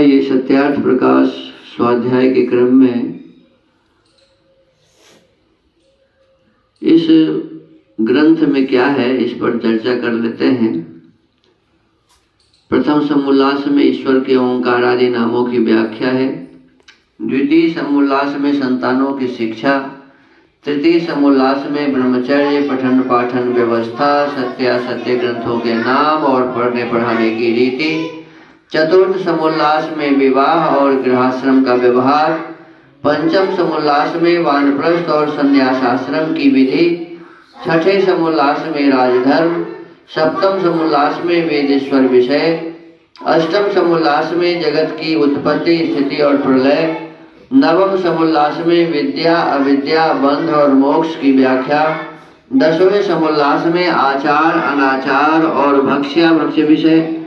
ये सत्यार्थ प्रकाश स्वाध्याय के क्रम में इस ग्रंथ में क्या है इस पर चर्चा कर लेते हैं। प्रथम समोल्लास में ईश्वर के ओंकार आदि नामों की व्याख्या है। द्वितीय समोल्लास में संतानों की शिक्षा। तृतीय समोल्लास में ब्रह्मचर्य पठन पाठन व्यवस्था, सत्यासत्य ग्रंथों के नाम और पढ़ने पढ़ाने की रीति। चतुर्थ समोल्लास में विवाह और गृहस्थाश्रम का व्यवहार। पंचम समोल्लास में वानप्रस्थ और संन्यासाश्रम की विधि। छठे समोल्लास में राजधर्म। सप्तम समोल्लास में वेदेश्वर विषय। अष्टम समोल्लास में जगत की उत्पत्ति स्थिति और प्रलय। नवम समोल्लास में विद्या अविद्या बंध और मोक्ष की व्याख्या। दसवें समोल्लास में आचार अनाचार और भक्ष्य भक्ष्य विषय।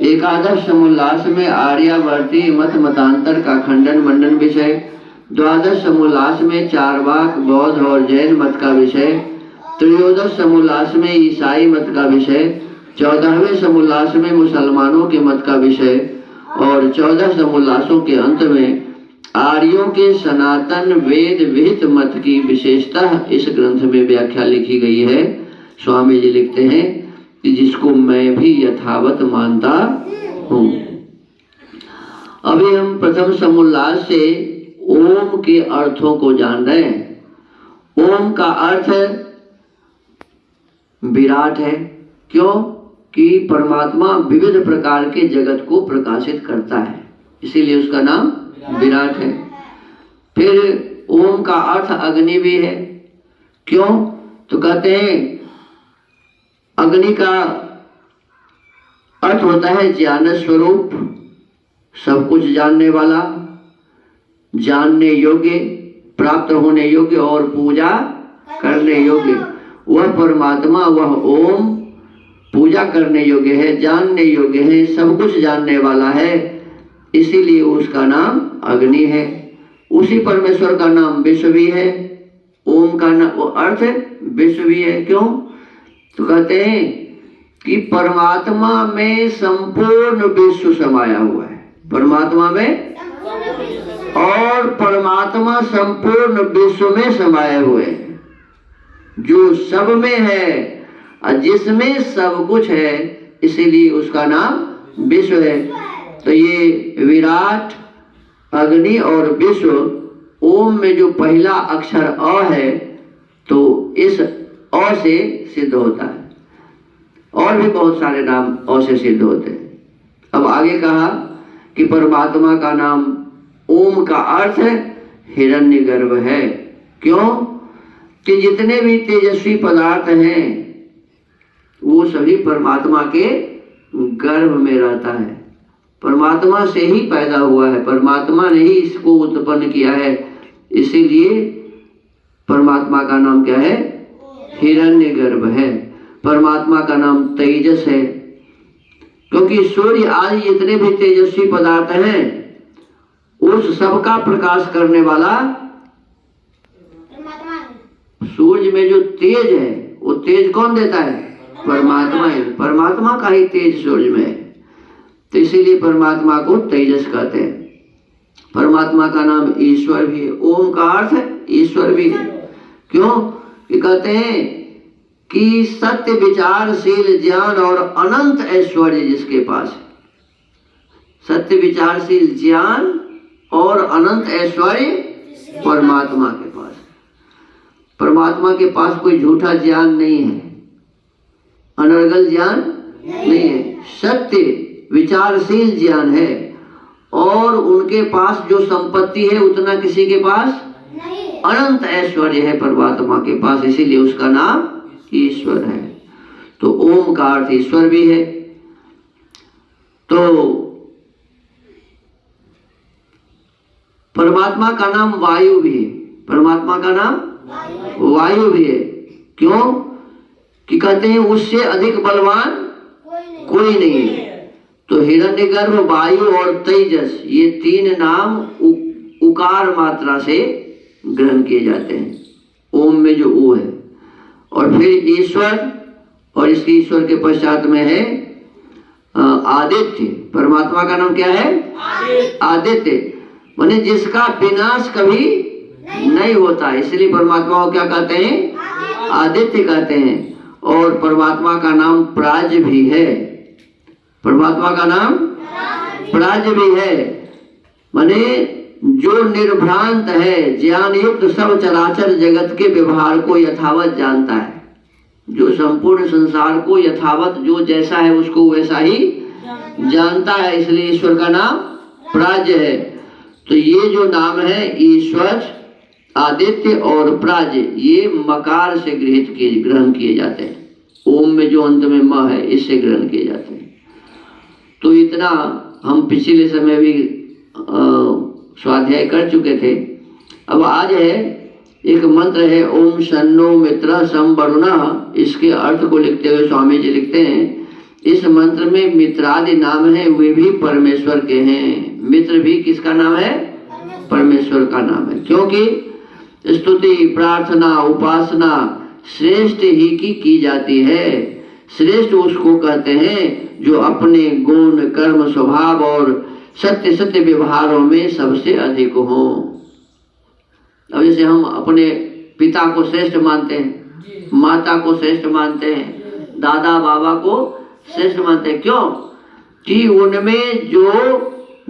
एकादश समोल्लास में आर्यावर्ती मत मतांतर का खंडन मंडन विषय। द्वादश समोल्लास में चारवाक बौद्ध और जैन मत का विषय। त्रयोदश समोल्लास में ईसाई मत का विषय। 14वें समोल्लास में मुसलमानों के मत का विषय और 14 समोल्लासों के अंत में आर्यों के सनातन वेद विहित मत की विशेषता इस ग्रंथ में व्याख्या लिखी गई है। स्वामी जी लिखते हैं कि जिसको मैं भी यथावत मानता हूँ। अभी हम प्रथम समोल्लास से ओम के अर्थों को जान रहे हैं। ओम का अर्थ विराट है। क्यों कि परमात्मा विविध प्रकार के जगत को प्रकाशित करता है, इसीलिए उसका नाम विराट है। फिर ओम का अर्थ अग्नि भी है। क्यों तो कहते हैं अग्नि का अर्थ होता है ज्ञान स्वरूप, सब कुछ जानने वाला, जानने योग्य, प्राप्त होने योग्य और पूजा करने योग्य। वह परमात्मा वह ओम पूजा करने योग्य है, जानने योग्य है, सब कुछ जानने वाला है, इसीलिए उसका नाम अग्नि है। उसी परमेश्वर का नाम विश्व भी है। ओम का नाम अर्थ विश्व भी है। क्यों तो कहते हैं कि परमात्मा में संपूर्ण विश्व समाया हुआ है। परमात्मा में और परमात्मा संपूर्ण विश्व में समाये हुए हैं, जो सब में है और जिसमें सब कुछ है, इसीलिए उसका नाम विश्व है। तो ये विराट अग्नि और विश्व, ओम में जो पहला अक्षर अ है तो इस अ से सिद्ध होता है। और भी बहुत सारे नाम अ से सिद्ध होते हैं। अब आगे कहा कि परमात्मा का नाम ओम का अर्थ हिरण्यगर्भ है। क्यों कि जितने भी तेजस्वी पदार्थ हैं वो सभी परमात्मा के गर्भ में रहता है। परमात्मा से ही पैदा हुआ है, परमात्मा ने ही इसको उत्पन्न किया है, इसीलिए परमात्मा का नाम क्या है? हिरण्यगर्भ है। परमात्मा का नाम तेजस है, क्योंकि सूर्य आदि जितने भी तेजस्वी पदार्थ हैं उस सबका प्रकाश करने वाला सूर्य में जो तेज है वो तेज कौन देता है? परमात्मा है। परमात्मा का ही तेज सूर्य में है, तो इसीलिए परमात्मा को तेजस कहते हैं। परमात्मा का नाम ईश्वर भी है। ओम का अर्थ है ईश्वर भी है। क्यों कि कहते हैं कि सत्य विचारशील ज्ञान और अनंत ऐश्वर्य जिसके पास है, सत्य विचारशील ज्ञान और अनंत ऐश्वर्य परमात्मा के पास है। परमात्मा के पास कोई झूठा ज्ञान नहीं है, अनर्गल ज्ञान नहीं है, सत्य विचारशील ज्ञान है। और उनके पास जो संपत्ति है उतना किसी के पास नहीं, अनंत ऐश्वर्य है परमात्मा के पास, इसीलिए उसका नाम ईश्वर है। तो ओम का अर्थ ईश्वर भी है। तो परमात्मा का नाम वायु भी है। परमात्मा का नाम वायु भी है। क्यों कि कहते हैं उससे अधिक बलवान कोई नहीं है। तो हिरण्यगर्भ, वायु और तेजस ये तीन नाम उकार मात्रा से ग्रहण किए जाते हैं, ओम में जो ऊ है। और फिर ईश्वर, और इसके ईश्वर के पश्चात में है आदित्य, परमात्मा का नाम क्या है? आदित्य, माने जिसका विनाश कभी नहीं होता, इसलिए परमात्मा को क्या कहते हैं? आदित्य कहते हैं। और परमात्मा का नाम प्राज भी है, परमात्मा का नाम प्राज भी है, माने जो निर्भ्रांत है, ज्ञान युक्त सब चराचर जगत के व्यवहार को यथावत जानता है, जो संपूर्ण संसार को यथावत जो जैसा है उसको वैसा ही जानता है, इसलिए ईश्वर का नाम प्राज्य है। तो ये जो नाम है ईश्वर, आदित्य और प्राज्य, ये मकार से ग्रहण किए जाते हैं। ओम में जो अंत में म है इससे ग्रहण किए जाते हैं। तो इतना हम पिछले समय भी स्वाध्याय कर चुके थे। अब आज है एक मंत्र है ओम शन्नो मित्र सम वरुणः। इसके अर्थ को लिखते हुए स्वामी जी लिखते हैं, इस मंत्र में मित्रादि नाम है वे भी परमेश्वर के हैं। मित्र भी किसका नाम है? परमेश्वर का नाम है, क्योंकि स्तुति, प्रार्थना, उपासना श्रेष्ठ ही की जाती है। श्रेष्ठ उसको कहते हैं जो अपने गुण, कर्म, स्वभाव और सत्य सत्य व्यवहारों में सबसे अधिक हो। अब जैसे हम अपने पिता को श्रेष्ठ मानते हैं, माता को श्रेष्ठ मानते हैं, दादा बाबा को श्रेष्ठ मानते हैं, क्यों? कि उनमें जो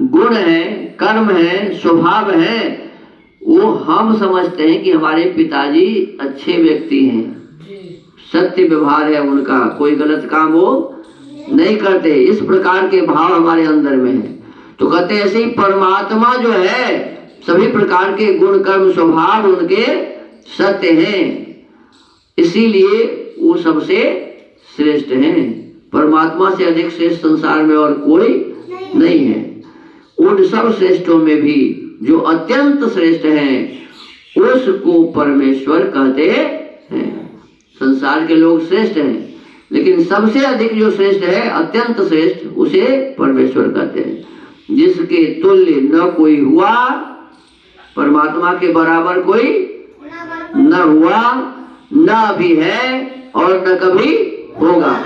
गुण है, कर्म है, स्वभाव है, वो हम समझते हैं कि हमारे पिताजी अच्छे व्यक्ति हैं, सत्य व्यवहार है उनका, कोई गलत काम वो नहीं करते। इस प्रकार के भाव हमारे अंदर में है। तो कहते हैं ऐसे ही परमात्मा जो है सभी प्रकार के गुण, कर्म, स्वभाव उनके सत्य हैं, इसीलिए वो सबसे श्रेष्ठ हैं। परमात्मा से अधिक श्रेष्ठ संसार में और कोई नहीं है। उन सब श्रेष्ठों में भी जो अत्यंत श्रेष्ठ हैं उसको परमेश्वर कहते हैं। संसार के लोग श्रेष्ठ हैं, लेकिन सबसे अधिक जो श्रेष्ठ है, अत्यंत श्रेष्ठ, उसे परमेश्वर कहते हैं। जिसके तुल्य न कोई हुआ, परमात्मा के बराबर कोई न हुआ, न अभी है और न कभी होगा।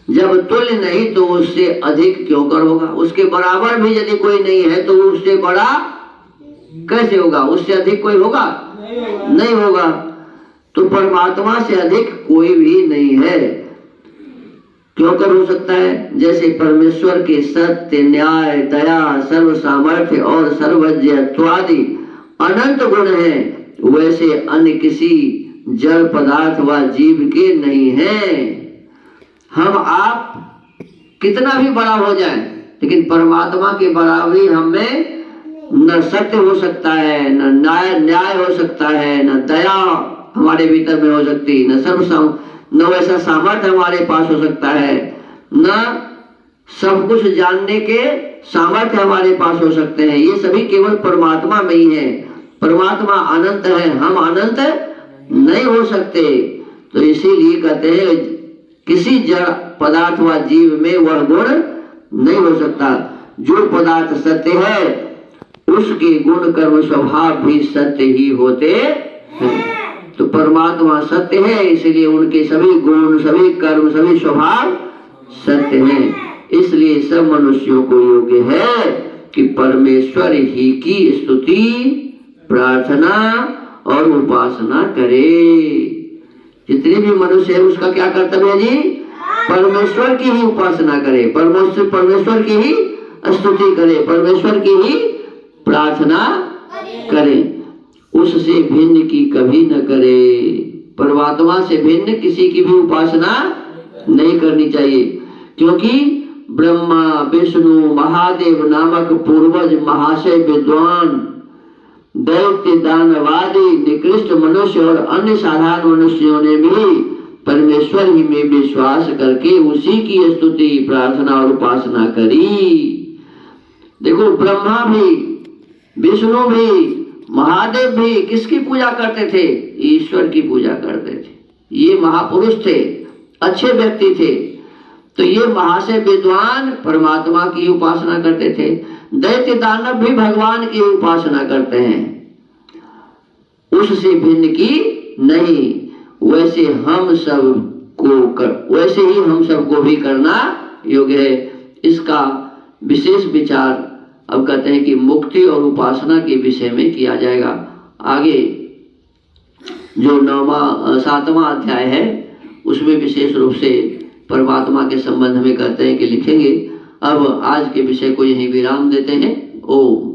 जब तुल्य नहीं तो उससे अधिक क्यों कर होगा? उसके बराबर भी यदि कोई नहीं है तो उससे बड़ा कैसे होगा? उससे अधिक कोई होगा? नहीं होगा। तो परमात्मा से अधिक कोई भी नहीं है। क्यों कर हो सकता है? जैसे परमेश्वर के सत्य, न्याय, दया, सर्व सामर्थ्य और सर्वज्ञत्वादि अनंत गुण हैं, वैसे अन्य किसी जड़ पदार्थ व जीव के नहीं है। हम आप कितना भी बड़ा हो जाए, लेकिन परमात्मा के बराबरी हमें न सत्य हो सकता है, न न्याय हो सकता है, न दया हमारे भीतर में हो सकती, न वैसा सामर्थ्य हमारे पास हो सकता है, न सब कुछ जानने के सामर्थ्य हमारे पास हो सकते हैं। ये सभी केवल परमात्मा में ही है। परमात्मा अनंत है, हम अनंत नहीं हो सकते। तो इसीलिए कहते हैं किसी जड़ पदार्थ व जीव में वह गुण नहीं हो सकता। जो पदार्थ सत्य है उसके गुण, कर्म, स्वभाव भी सत्य ही होते हैं। तो परमात्मा सत्य है, इसलिए उनके सभी गुण, सभी कर्म, सभी स्वभाव सत्य हैं। इसलिए सब मनुष्यों को योग्य है कि परमेश्वर ही की स्तुति, प्रार्थना और उपासना करे। जितने भी मनुष्य है उसका क्या कर्तव्य है जी? परमेश्वर की ही उपासना करे, परमेश्वर की ही स्तुति करे, परमेश्वर की ही प्रार्थना करे, उससे भिन्न की कभी न करे। परमात्मा से भिन्न किसी की भी उपासना नहीं करनी चाहिए, क्योंकि ब्रह्मा, विष्णु, महादेव नामक पूर्वज महाशय विद्वान, दैत्य, दानवादी, निकृष्ट मनुष्य और अन्य साधारण मनुष्यों ने भी परमेश्वर ही में विश्वास करके उसी की स्तुति, प्रार्थना और उपासना करी। देखो, ब्रह्मा भी, विष्णु भी, महादेव भी किसकी पूजा करते थे? ईश्वर की पूजा करते थे। ये महापुरुष थे, अच्छे व्यक्ति थे। तो ये महाशय विद्वान परमात्मा की उपासना करते थे। दैत्य दानव भी भगवान की उपासना करते हैं, उससे भिन्न की नहीं। वैसे ही हम सबको भी करना योग्य है। इसका विशेष विचार अब कहते हैं कि मुक्ति और उपासना के विषय में किया जाएगा। आगे जो 7वां अध्याय है उसमें विशेष रूप से परमात्मा के संबंध में कहते हैं कि लिखेंगे। अब आज के विषय को यहीं विराम देते हैं। ओम।